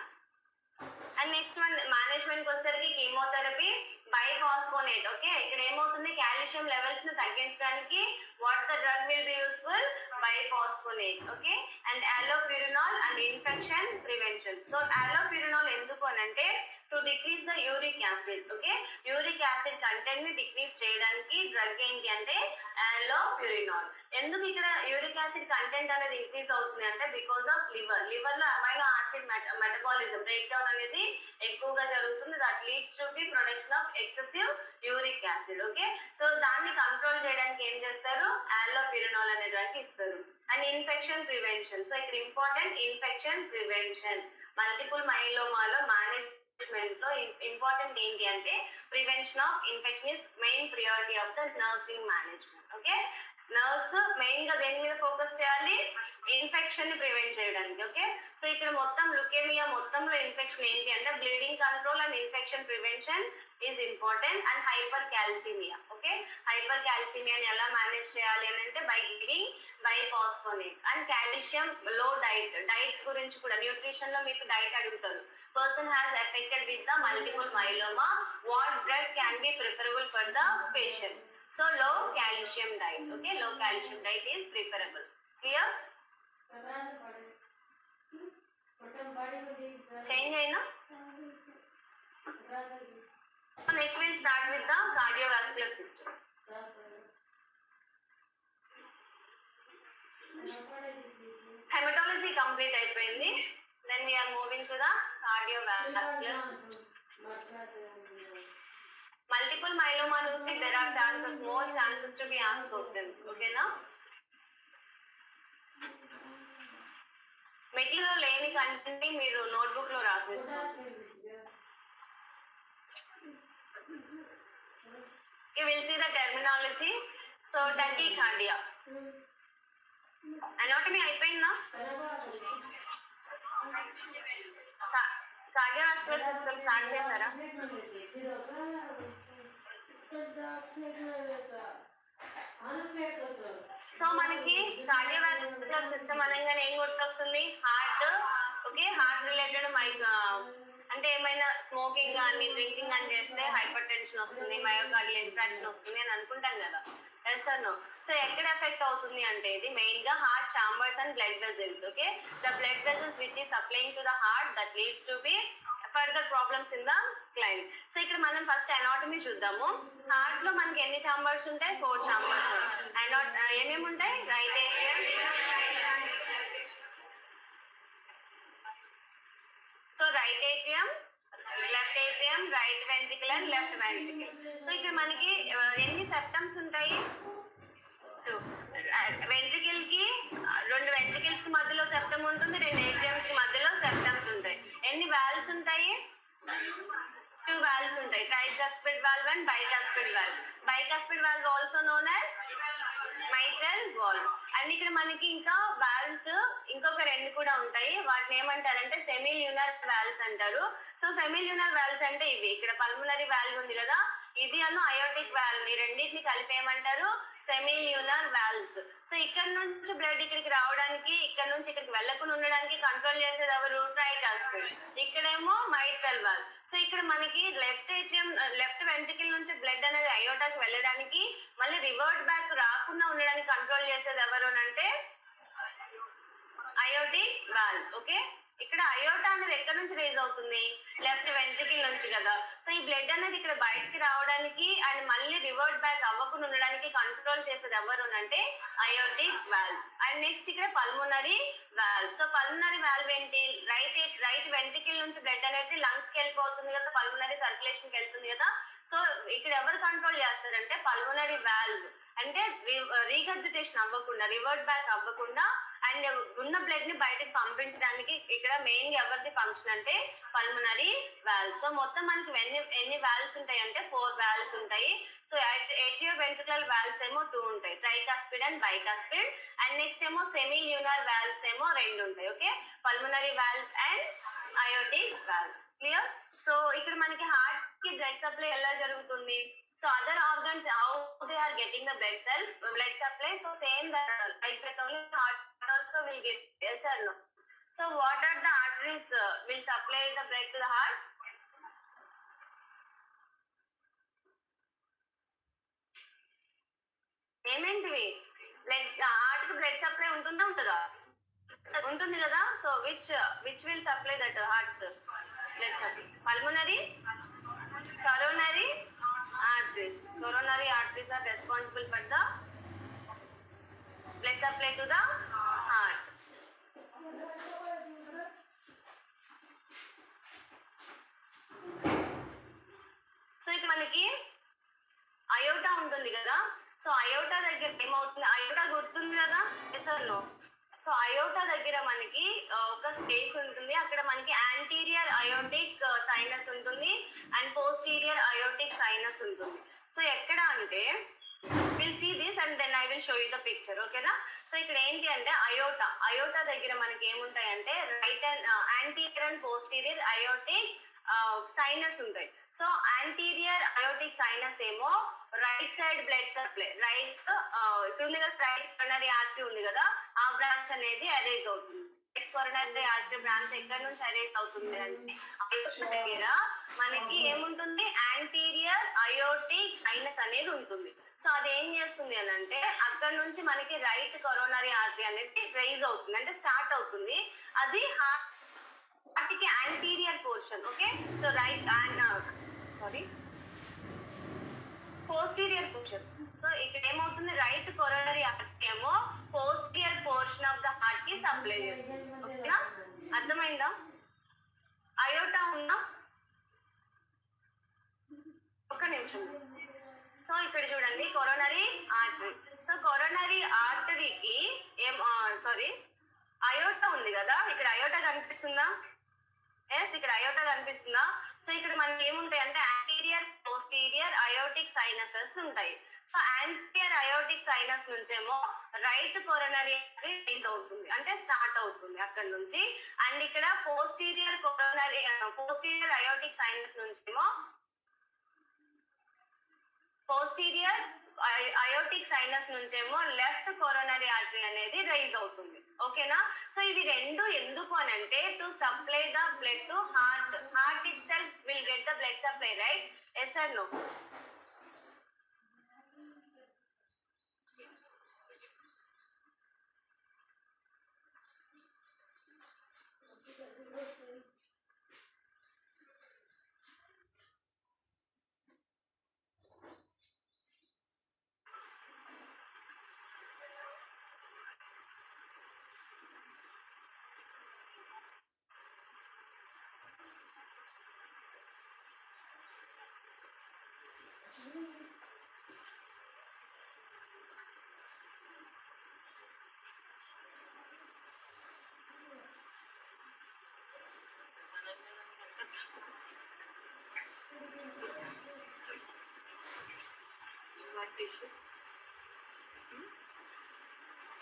And next one management వచ్చేసరికి chemotherapy, biphosphonate. Okay, ఇక్కడ ఏమవుతుంది? కాల్షియం లెవెల్స్ ని తగ్గించడానికి what the drug will be useful? Biphosphonate. Okay, and allopurinol and infection prevention. So allopurinol ఎందుకు అని అంటే to decrease the uric acid. Okay, uric acid content ని decrease చేయడానికి డ్రగ్ ఏంటి అంటే అలోప్యూరినాల్. ఎందుకు ఇక్కడ యూరిక్ యాసిడ్ కంటెంట్ అనేది ఇంక్రీజ్ అవుతుంది అంటే బికాస్ ఆఫ్ లివర్ లో amino acid metabolism break down అనేది ఎక్కువగా జరుగుతుంది. That leads to be production of excessive uric acid. Okay, so దాన్ని కంట్రోల్ చేయడానికి ఏం చేస్తారు? అలోప్యూరినాల్ అనే డ్రగ్ ఇస్తారు. And infection prevention. సో ఇక్కడ ఇంపార్టెంట్ ఇన్ఫెక్షన్ ప్రివెన్షన్. మల్టిపుల్ మైలోమాలో మేనేజ్మెంట్ లో ఇంపార్టెంట్ ఏంటి అంటే prevention of infection is main priority of the nursing management. Okay, nurse main గా దేని మీద ఫోకస్ చేయాలి? ఇన్ఫెక్షన్ ని ప్రివెంట్ చేయడానికి. ఓకే, సో ఇక్కడ మొత్తం లుకేమియా మొత్తంలో ఇన్ఫెక్షన్ ఏంటి అంటే bleeding control and infection prevention is important. And hypercalcaemia. Okay, హైపర్ క్యాల్సిమియాని ఎలా మేనేజ్ చేయాలి అని అంటే by giving biphosphonate. And calcium లో డైట్ గురించి కూడా న్యూట్రిషన్ లో మీకు డైట్ అడుగుతారు. Person has effected with the multiple myeloma, what drug can be preferable for the patient? So low calcium diet. Okay, low calcium diet is preferable. Clear? Change aina. So next we'll start with the cardiovascular system. Hematology complete అయిపోయింది. Then we are moving to the cardiovascular system. Multiple multiple myeloma నుంచి there are chances, more chances to be asked questions. Okay na? Material లేని content మీరు notebook లో రాసేస్తారు. You will see the terminology. So tachycardia. Anatomy అయిపోయిందా? Cardiovascular system start చేశారా? So మనకి cardiovascular system అనగానే ఏం గుర్తొస్తుంది? హార్ట్. ఓకే, హార్ట్ రిలేటెడ్ అంటే ఏమైనా స్మోకింగ్ కానీ డ్రింకింగ్ కానీ చేస్తే హైపర్ టెన్షన్ వస్తుంది, మయోకార్డియల్ ఇన్ఫాక్షన్ వస్తుంది అని అనుకుంటాం కదా. Yes or no? సో ఎక్కడ ఎఫెక్ట్ అవుతుంది అంటే ఇది మెయిన్ గా heart chambers and blood vessels. Okay, the blood vessels which is supplying to the heart that leads to be further problems in the client. So ఇక్కడ మనం first anatomy చూద్దాము. Heart లో మనకి ఎన్ని చాంబర్స్ ఉంటాయి? 4 చాంబర్స్. ఏమేమి ఉంటాయి? Right atrium, so right atrium, left atrium, right ventricle and left ventricle. So ఇక్కడ మనకి ఎన్ని సెప్టమ్స్ ఉంటాయి? 2. వెంట్రికల్ కి 2 వెంట్రికల్స్ కి మధ్యలో సెప్టమ్ ఉంటుంది, 2 ఏట్రియమ్స్ కి మధ్యలో సెప్టమ్స్ ఉంటాయి. ఎన్ని వాల్వ్స్ ఉంటాయి? 2 వాల్వ్స్ ఉంటాయి, tricuspid valve and bicuspid valve. Bicuspid valve also known as mitral valve. And ఇక్కడ మనకి ఇంకా వాల్వ్స్ ఇంకొక 2 కూడా ఉంటాయి. వాటిని ఏమంటారంటే సెమీల్యూనర్ వాల్వ్స్ అంటారు. సో సెమీల్యూనర్ వాల్వ్స్ అంటే ఇవి. ఇక్కడ పల్మనరీ వాల్వ్ ఉంది కదా, ఇది అను అయోటిక్ వాల్వ్, ఈ రెండింటిని కలిపి ఏమంటారు? సెమీల్యూనర్ వాల్వ్స్. సో ఇక్కడ నుంచి బ్లడ్ ఇక్కడికి రావడానికి, ఇక్కడ నుంచి ఇక్కడికి వెళ్ళకుండా ఉండడానికి కంట్రోల్ చేసేది ఎవరు? ట్రైకాస్పిడ్. ఇక్కడేమో మైట్రల్ వాల్వ్. సో ఇక్కడ మనకి లెఫ్ట్ ఏట్రియం, లెఫ్ట్ వెంట్రికల్ నుంచి బ్లడ్ అనేది అయోటాకి వెళ్ళడానికి, మళ్ళీ రివర్ట్ బ్యాక్ రాకుండా ఉండడానికి కంట్రోల్ చేసేది ఎవరు అంటే అయోటిక్ వాల్వ్. ఓకే, ఇక్కడ అయోటా అనేది ఎక్కడ నుంచి రేజ్ అవుతుంది? లెఫ్ట్ వెంట్రికల్ నుంచి కదా. సో ఈ బ్లడ్ అనేది ఇక్కడ బయటికి రావడానికి అండ్ మళ్ళీ రివర్ట్ బ్యాక్ అవ్వకుండా ఉండడానికి కంట్రోల్ చేసేది ఎవరు అంటే అయోటిక్ వాల్వ్. అండ్ నెక్స్ట్ ఇక్కడ pulmonary valve. So pulmonary valve ఏంటి? రైట్ వెంట్రికల్ నుంచి బ్లడ్ అనేది లంగ్స్ కి వెళ్ళిపోతుంది కదా, పల్మోనరీ సర్క్యులేషన్ కి వెళ్తుంది కదా. సో ఇక్కడ ఎవరు కంట్రోల్ చేస్తారంటే పల్మోనరీ వాల్వ్. అంటే రీగర్జిటేషన్ అవ్వకుండా, రివర్ట్ బ్యాక్ అవ్వకుండా అండ్ ఉన్న బ్లడ్ ని బయటకు పంపించడానికి ఇక్కడ మెయిన్ ఎవరిది ఫంక్షన్ అంటే పల్మనరీ వాల్వ్. సో మొత్తం మనకి ఎన్ని వాల్వ్స్ ఉంటాయి అంటే 4 వాల్వ్స్ ఉంటాయి. సో ఏట్రియో వెంట్రికులర్ వాల్వ్స్ ఏమో 2 ఉంటాయి, ట్రైకాస్పిడ్ అండ్ బైకాస్పిడ్. అండ్ నెక్స్ట్ ఏమో సెమీల్యూనర్ వాల్వ్స్ ఏమో 2 ఉంటాయి. Okay, pulmonary valve and aortic valve. Clear? So ఇక్కడ మనకి హార్ట్ కి బ్లడ్ సప్లై ఎలా జరుగుతుంది? So other organs, how they are getting the blood supply? So same that like that only heart also will get. Yes or no? So what are the arteries will supply the blood to the heart? ఏమేంటివి? Blood heart కి blood supply ఉంటుందా? ఉంటుంది కదా. So which will supply that heart blood supply? Pulmonary, coronary arteries. Coronary arteries are responsible for the blood supply to the heart. So ఇక్కడ మనకి iota ఉంటుంది కదా. So aorta దగ్గర ఏమవుతుంది? అయోటా గుర్తుంది కదా. Yes or no? So aorta దగ్గర మనకి ఒక స్పేస్ ఉంటుంది. అక్కడ మనకి యాంటీరియర్ అయోటిక్ సైనస్ ఉంటుంది అండ్ పోస్టీరియర్ అయోటిక్ సైనస్ ఉంటుంది. సో ఎక్కడ అంటే will see this and then I will show you the picture. ఓకేనా? సో ఇక్కడ ఏంటి అంటే అయోటా దగ్గర మనకి ఏముంటాయంటే right and anterior and posterior aortic sinus ఉంటాయి. సో యాంటీరియర్ అయోటిక్ సైనస్ ఏమో right side blood supply, right ఇక్కడ ఉంది కదా, రైట్ కొరనరీ ఆర్టరీ ఉంది కదా, ఆ బ్రాంచ్ అనేది అరేజ్ అవుతుంది. రైట్ కొరనరీ ఆర్టరీ బ్రాంచ్ ఎక్కడ నుంచి అరేజ్ అవుతుంది అంటే అయోటా దగ్గర మనకి ఏముంటుంది? యాంటీరియర్ అయోటిక్ సైనస్ అనేది ఉంటుంది. సో అది ఏం చేస్తుంది అని అంటే అక్కడ నుంచి మనకి రైట్ కొరోనరీ ఆర్టరీ అనేది రైజ్ అవుతుంది, అంటే స్టార్ట్ అవుతుంది. అది హార్ట్ కి anterior portion. Okay, so right posterior portion. So ఇక్కడ ఏమవుతుంది? రైట్ కొరోనరీ ఆర్టరీ ఏమో posterior portion of the heart కి సప్లై చేస్తుంది. ఓకేనా? అర్థమైందా? అయోటా ఉందా? ఒక్క నిమిషం. నిమిషం. సో ఇక్కడ చూడండి కొరోనరీ ఆర్టరీ. సో కొరోనరీ ఆర్టరీకి అయోటా ఉంది కదా, ఇక్కడ అయోటా కనిపిస్తుందా? ఎస్, ఇక్కడ అయోటా కనిపిస్తుందా? సో ఇక్కడ మనకి ఏముంటాయి అంటే యాంటీరియర్ పోస్టీరియర్ అయోటిక్ సైనసెస్ ఉంటాయి. సో యాంటీరియర్ అయోటిక్ సైనస్ నుంచేమో రైట్ కొరోనరీ రిలీజ్ అవుతుంది, అంటే స్టార్ట్ అవుతుంది అక్కడ నుంచి. అండ్ ఇక్కడ పోస్టీరియర్ అయోటిక్ సైనస్ నుంచేమో పోస్టీరియర్ అయోటిక్ సైనస్ నుంచేమో లెఫ్ట్ కొరోనరీ ఆర్టరీ అనేది రైజ్ అవుతుంది. ఓకేనా? సో ఇవి రెండు ఎందుకు అని అంటే to supply the blood to heart itself will get the blood supply, right? Yes or no?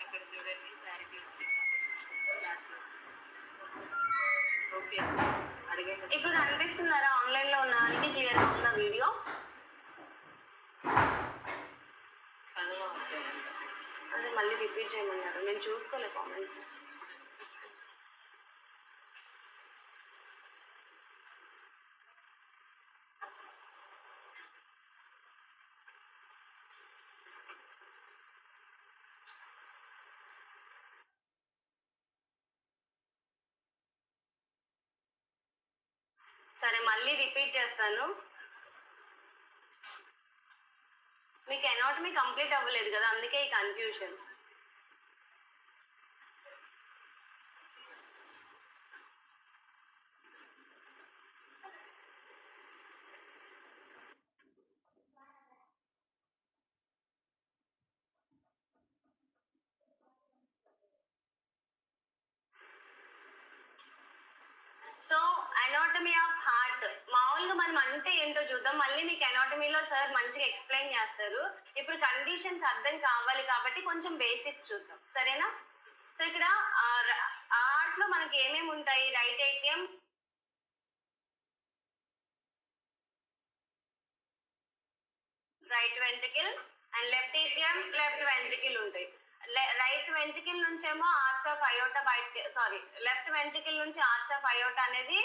అక్కడ చూడండి క్లారిటీ వచ్చిందా? ఓకే, అడిగండి. ఇప్పుడు కనిపిస్తున్నారా? ఆన్లైన్ లో ఉన్న అన్ని క్లియర్ గా ఉందా వీడియో? అదే మళ్ళీ రిపీట్ చేయమన్నారు, నేను చూసుకోలే కామెంట్స్. సరే, మళ్ళీ రిపీట్ చేస్తాను. మీకు ఎనాటమీ కంప్లీట్ అవ్వలేదు కదా, అందుకే ఈ confusion. So anatomy of heart మామూలుగా మనం అంటే ఏంటో చూద్దాం. మళ్ళీ మీకు అనాటమీలో సార్ మంచిగా ఎక్స్ప్లెయిన్ చేస్తారు. ఇప్పుడు కండిషన్స్ అర్థం కావాలి కాబట్టి కొంచెం బేసిక్స్ చూద్దాం, సరేనా? సో ఇక్కడ హార్ట్ లో మనకి ఏమేమి ఉంటాయి? Right atrium, right ventricle and left atrium, left ventricle ఉంటాయి. రైట్ వెంట్రికల్ నుంచేమో arch of aorta left ventricle నుంచి ఆర్చ్ ఆఫ్ అయోటా అనేది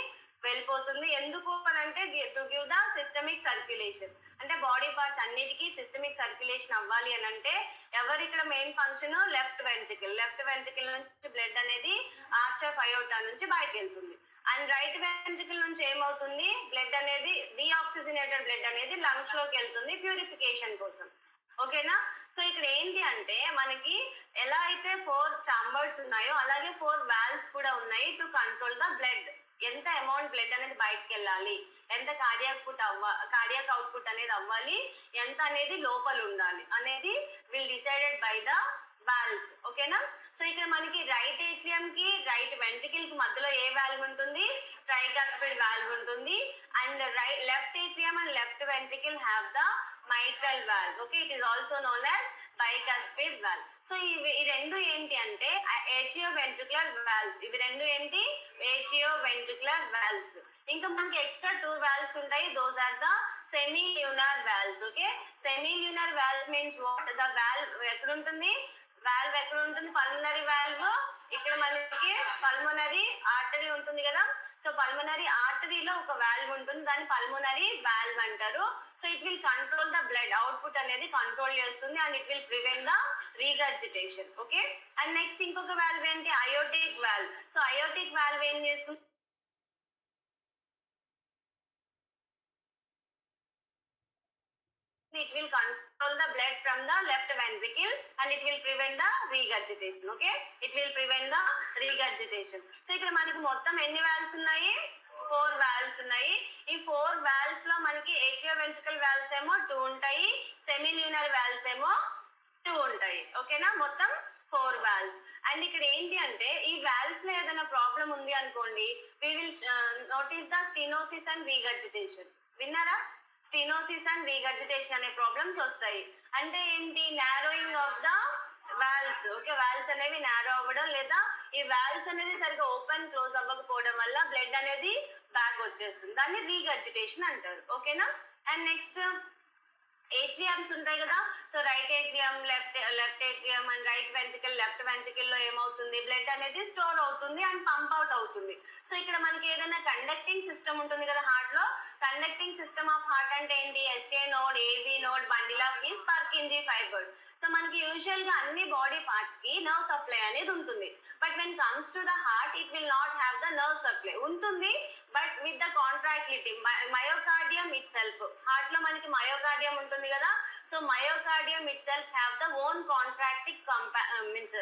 వెళ్ళిపోతుంది. ఎందుకు అని అంటే to give the systemic circulation, అంటే బాడీ పార్ట్స్ అన్నిటికీ సిస్టమిక్ సర్క్యులేషన్ అవ్వాలి అని అంటే ఎవరు ఇక్కడ మెయిన్ ఫంక్షన్? లెఫ్ట్ వెంట్రికల్ నుంచి బ్లడ్ అనేది ఆర్చ్ ఆఫ్ అయోటా నుంచి బయటకు వెళ్తుంది. అండ్ రైట్ వెంట్రికల్ నుంచి ఏమవుతుంది? బ్లడ్ అనేది డీఆక్సిజనేటెడ్ బ్లడ్ అనేది లంగ్స్ లోకి వెళ్తుంది ప్యూరిఫికేషన్ కోసం. ఓకేనా? సో ఇక్కడ ఏంటి అంటే మనకి ఎలా అయితే 4 చాంబర్స్ ఉన్నాయో అలాగే 4 వాల్వ్స్ కూడా ఉన్నాయి టు కంట్రోల్ ద బ్లడ్. ఎంత అమౌంట్ బ్లడ్ అనేది బయటకు వెళ్ళాలి, ఎంత కార్డియాక్ అవుట్పుట్ అనేది అవ్వాలి, ఎంత అనేది లోపల ఉండాలి అనేది will decided by the valves. ఓకేనా? సో ఇక్కడ మనకి రైట్ ఏట్రియం కి రైట్ వెంట్రికల్ కి మధ్యలో ఏ వాల్వ్ ఉంటుంది? ట్రైకాస్పిడ్ వాల్వ్ ఉంటుంది. And left atrium and left ventricle have the mitral valve. Okay, it is also known as bicuspid valve. So ఈ రెండు ఏంటి అంటే atrioventricular valves. ఇవి రెండు ఏంటి? atrioventricular valves. ఇంకా మనకి ఎక్స్ట్రా 2 valves ఉంటాయి. those are the semilunar valves. Okay, semilunar valves means what? the valve ఎక్కడ ఉంటుంది? వాల్వ్ ఎక్కడ ఉంటుంది? Pulmonary valve. ఇక్కడ మనకి పల్మనరీ ఆర్టరీ ఉంటుంది కదా, సో పల్మనరీ ఆర్టరీలో ఒక వాల్వ్ ఉంటుంది, దాన్ని పల్మనరీ వాల్వ్ అంటారు. So it will control the blood output అనేది కంట్రోల్ చేస్తుంది and it will prevent the regurgitation. Okay, and next ఇంకొక వాల్వ్ ఏంటి? Aortic valve. So aortic valve ఏం చేస్తుంది? it will control the blood from the left ventricle and it will prevent the regurgitation. Okay, it will prevent the regurgitation. So ఇక్కడ మనకి మొత్తం ఎన్ని valves ఉన్నాయి? 4 valves ఉన్నాయి. ఈ 4 వాల్వ్స్ లో మనకి ఏట్రియోవెంట్రికల్ వాల్వ్స్ ఏమో 2 ఉంటాయి, సెమీల్యూనర్ వాల్వ్స్ ఏమో 2 ఉంటాయి. ఓకేనా, మొత్తం 4 వాల్వ్స్. అండ్ ఇక్కడ ఏంటి అంటే ఈ వాల్వ్స్ లో ఏదైనా ప్రాబ్లం ఉంది అనుకోండి, we will notice the stenosis and regurgitation. విన్నారా? స్టీనోసిస్ అండ్ రీగర్జిటేషన్ అనే ప్రాబ్లమ్స్ వస్తాయి. అంటే ఏంటి? Narrowing of the valves. Okay, valves అనేవి నారో అవ్వడం, లేదా ఈ వాల్వ్స్ అనేది సరిగా ఓపెన్ క్లోజ్ అవ్వకపోవడం వల్ల బ్లడ్ అనేది బ్యాక్ వచ్చేస్తుంది. దాన్ని రీగర్జిటేషన్ అంటారు. ఓకేనా. అండ్ నెక్స్ట్ ఏట్రియంస్ ఉంటాయి కదా. So right atrium, left atrium and right ventricle, left ventricle లో ఏమవుతుంది? బ్లడ్ అనేది స్టోర్ అవుతుంది అండ్ పంప్ అవుట్ అవుతుంది. సో ఇక్కడ మనకి ఏదైనా కండక్టింగ్ సిస్టమ్ ఉంటుంది కదా హార్ట్ లో. కండక్టింగ్ సిస్టమ్ ఆఫ్ హార్ట్ అంటే ఏంటి? SA node, AV node, bundle of His, Purkinje fibres. So మనకి యూజువల్ గా అన్ని బాడీ పార్ట్స్ కి నర్వ్ సప్లై అనేది ఉంటుంది. But when comes to the heart it will not have the nerve supply. ఉంటుంది but with the contractility. Myocardium itself, heart లో మనకి myocardium ఉంటుంది కదా. సో myocardium itself have the own contractile means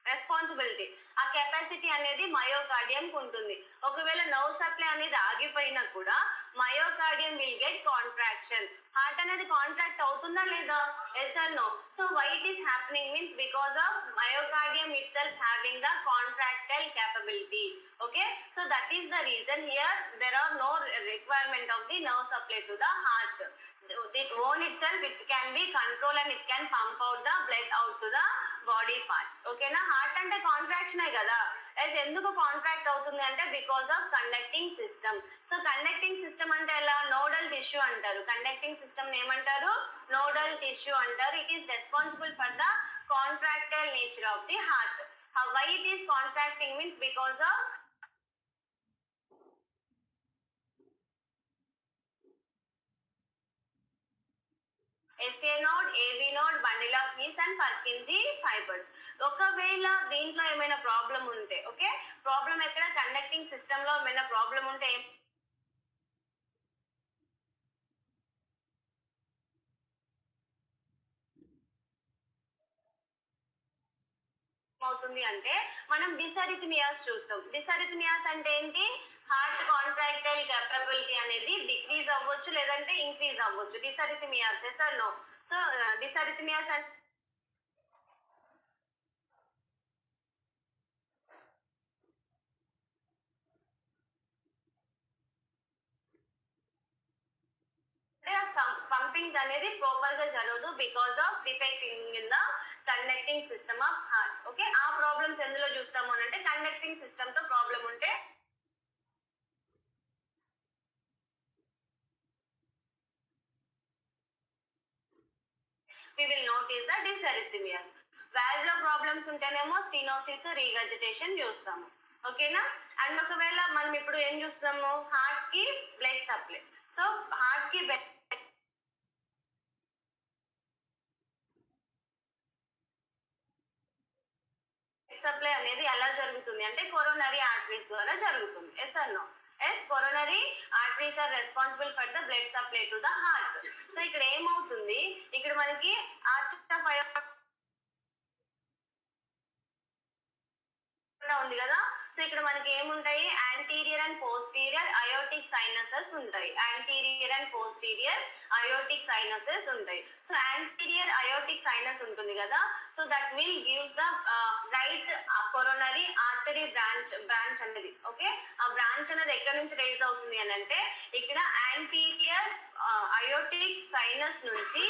responsibility. ఆ capacity అనేది myocardium కు ఉంటుంది. ఒకవేళ నర్వ్ సప్లై అనేది ఆగిపోయినా కూడా myocardium will get contraction. Heart అనేది కాంట్రాక్ట్ అవుతుందా లేదా? Yes or no? So why it is happening means because of myocardium itself having the contractile capability. Okay, so that is the reason here there are no requirement of the nerve supply to the heart. It own itself it can be control and it can pump out the blood out to the body parts. Okay na, heart ante contraction hai kada. as enduku contract avutundi ante because of conducting system. So conducting system ante ela nodal tissue antaru. Conducting system ni emantaru? Nodal tissue antaru. It is responsible for the contractile nature of the heart. Why it is contracting means because of SA node, AV node, bundle of His and Purkinje fibers. ఒకవేళ దీంట్లో ఏమైనా problem ఉంటే, okay, problem ఎక్కడ? Conducting system లో ఏమైనా problem ఉంటే అవుతుంది అంటే మనం డిసరిథమియాస్ చూస్తాం. డిసరిథమియాస్ అంటే ఏంటి? హార్ట్ కాంట్రాక్టైల్ కెపబిలిటీ అనేది డిక్రీజ్ అవ్వచ్చు లేదంటే ఇంక్రీజ్ అవ్వచ్చు. డిసరిథమియాస్, ఎస్ ఆర్ నో? సో డిసరిథమియాస్ అంటే పంపింగ్ అనేది ప్రాపర్ గా జరగదు because of defect in the conducting system of heart. Okay, ఆ ప్రాబ్లమ్స్ ఎందులో చూస్తాము అని అంటే కండక్టింగ్ సిస్టమ్ తో ప్రాబ్లం ఉంటే we will notice the dysarrhythmias. Valve లో ప్రాబ్లమ్స్ ఉంటేనేమో స్టీనోసిస్, రీగర్జిటేషన్ చూస్తాము. ఓకేనా. అండ్ ఒకవేళ మనం ఇప్పుడు ఏం చూస్తాము? హార్ట్ కి బ్లడ్ సప్లై. సో హార్ట్ కి సప్లై అనేది ఎలా జరుగుతుంది అంటే కొరోనరీ ఆర్టరీస్ ద్వారా జరుగుతుంది. Yes or no? Yes, coronary arteries are responsible for the blood supply to the heart. So ఇక్కడ ఏమవుతుంది? ఇక్కడ మనకి ఆర్చ్ ఆఫ్ ఉంది కదా. సో ఇక్కడ మనకి ఏముంటాయి? Anterior and posterior aortic sinuses ఉంటాయి. Anterior and posterior aortic sinuses ఉంటాయి. సో యాంటీరియర్ అయోటిక్ సైనస్ ఉంటుంది కదా. So that will gives the right coronary artery branch అనేది. ఓకే, ఆ బ్రాంచ్ అనేది ఎక్కడి నుంచి రేజ్ అవుతుంది అని అంటే ఇక్కడ యాంటీరియర్ అయోటిక్ సైనస్ నుంచి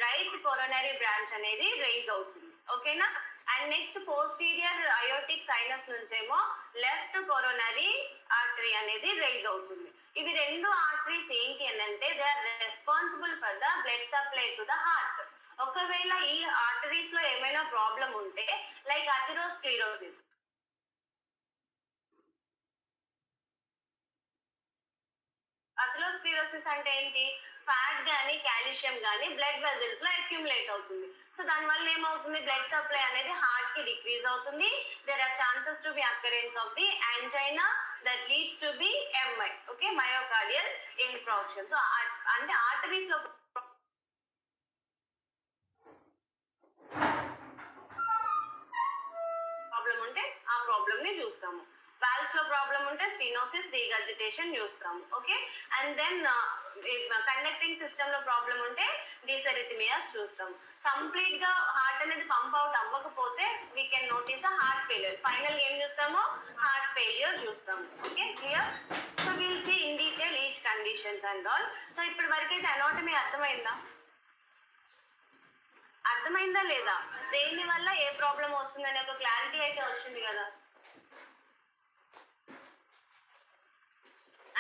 రైట్ కొరోనరీ బ్రాంచ్ అనేది రేజ్ అవుతుంది. ఓకేనా. And next posterior aortic sinus నుంచేమో లెఫ్ట్ కొరోనరీ ఆర్టరీ అనేది రైజ్ అవుతుంది. ఇవి రెండు ఆర్టరీస్ ఏంటి అని అంటే they are responsible for the blood supply to the heart. ఒకవేళ ఈ ఆర్టరీస్ లో ఏమైనా ప్రాబ్లం ఉంటే లైక్ అథెరోస్క్లెరోసిస్. అథెరోస్క్లెరోసిస్ అంటే ఏంటి? ఫ్యాట్ గానీ కాల్షియం గానీ బ్లడ్ వెజల్స్ లో అక్యుములేట్ అవుతుంది. సో దాని వల్ల ఏమవుతుంది? బ్లడ్ సప్లై అనేది హార్ట్ కి డిక్రీజ్ అవుతుంది. There are chances to be occurrence of the angina that leads to be MI. Okay, myocardial infarction. So అంటే ఆర్టరీస్ లో ప్రాబ్లం ఉంటే ఆ ప్రాబ్లమ్ ని చూస్తాము. వాల్వ్స్ లంగ్స్ లో ప్రాబ్లం ఉంటే స్టీనోసిస్ రీగర్జిటేషన్ చూస్తాము. Okay, and then conducting system లో ప్రాబ్లం ఉంటే డిసెరిథమియాస్ చూస్తాం. కంప్లీట్ గా హార్ట్ అనేది పంప్ అవుట్ అవ్వకపోతే we can notice heart failure. Final ఏం చూస్తాము? హార్ట్ ఫెయిల్యూర్ చూస్తాము. Okay, clear? So will see in detail each conditions and all. సో ఇప్పటి వరకు అయితే అనాటమీ అర్థమైందా? అర్థమైందా లేదా? దేని వల్ల ఏ ప్రాబ్లం వస్తుందనే ఒక క్లారిటీ అయితే వచ్చింది కదా.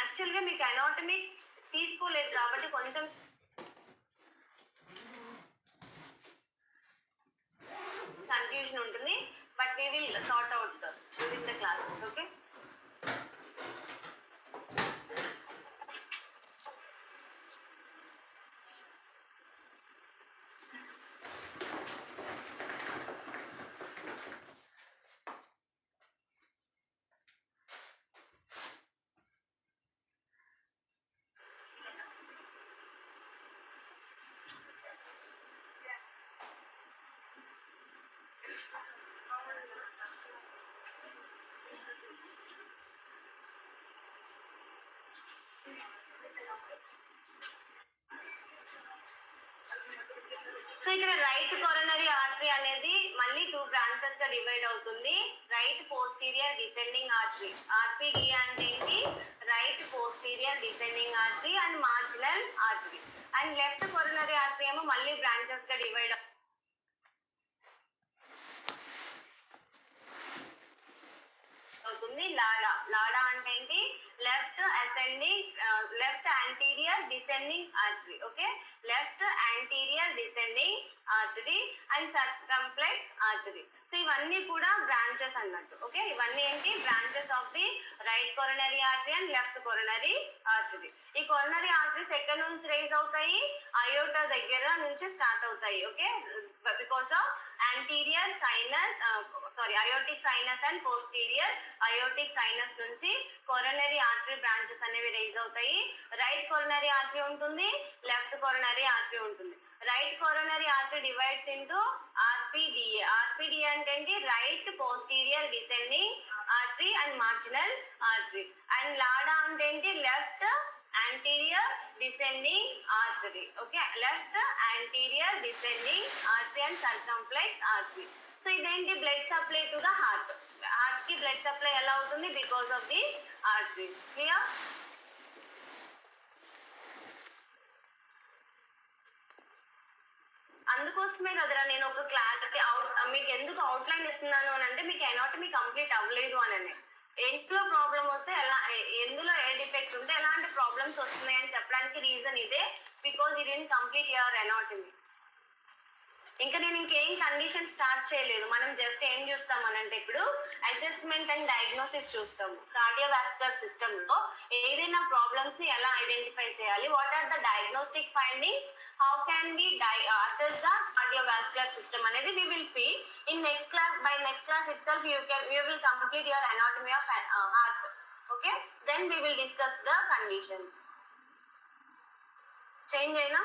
యాక్చువల్ గా మీకు అనాటమీ తీసుకోలేదు కాబట్టి కొంచెం కన్ఫ్యూజన్ ఉంటుంది, but we will sort out during the classes. Okay, so ఇక్కడ రైట్ కొరనరీ ఆర్టరీ అనేది మళ్ళీ 2 బ్రాంచెస్ గా డివైడ్ అవుతుంది. Right posterior descending artery, RPD అంటే ఏంటి? Right posterior descending artery and marginal artery. And left coronary artery ఏమో మళ్ళీ branches గా డివైడ్ అవుతుంది. లాడా, లాడా అంటే ఏంటి? Left ascending, left anterior descending artery. Okay, left anterior descending artery and circumflex artery. So ఇవన్నీ కూడా బ్రాంచెస్ అన్నట్టు. ఓకే, ఇవన్నీ ఏంటి? Branches of the right coronary artery and left coronary artery. ఈ కొరనరీ ఆర్టరీస్ ఎక్కడ నుంచి రైజ్ అవుతాయి? అయోటా దగ్గర నుంచి స్టార్ట్ అవుతాయి. Okay, because of anterior sinus, aortic sinus and posterior aortic sinus నుంచి కొరనరీ ఆర్టరీ బ్రాంచెస్ అనేవి రైజ్ అవుతాయి. రైట్ కొరనరీ ఆర్టరీ ఉంటుంది, లెఫ్ట్ కొరనరీ ఆర్టరీ ఉంటుంది. Right coronary artery divides into RPDA. RPDA అంటే ఏంటి? Right posterior descending artery and marginal artery. And లాడా అంటే ఏంటి? Left anterior descending artery. Okay, left anterior descending artery and circumflex artery. So ఇదేంటి? Blood supply to the heart. Heart కి blood supply ఎలా అవుతుంది? Because of these arteries. Clear? అందుకోసమే కదరా నేను ఒక క్లారిటీ మీకు ఎందుకు అవుట్లైన్ ఇస్తున్నాను అని అంటే, మీకు ఎనాటమీ కంప్లీట్ అవ్వలేదు అని. ఎందులో ప్రాబ్లం వస్తే ఎలా, ఎందులో ఏ డిఫెక్ట్ ఉంటే ఎలాంటి ప్రాబ్లమ్స్ వస్తున్నాయి అని చెప్పడానికి రీజన్ ఇదే, బికాజ్ ఇది కంప్లీట్ యువర్ ఎనాటమీ. ఇంకా నేను ఇంకేం కండిషన్ స్టార్ట్ చేయలేదు. మనం జస్ట్ ఏం చూస్తాం అనంటే, ఇప్పుడు అసెస్మెంట్ అండ్ డయాగ్నోసిస్ చూస్తాము. కార్డియోవాస్కులర్ సిస్టమ్ లో ఏదైనా ప్రాబ్లమ్స్ ని ఎలా ఐడెంటిఫై చేయాలి, what are the diagnostic findings, how can we assess the cardiovascular system అనేది we will see in next class. By next class itself you will complete your anatomy of heart. Okay, then we will discuss the conditions. Change అయినా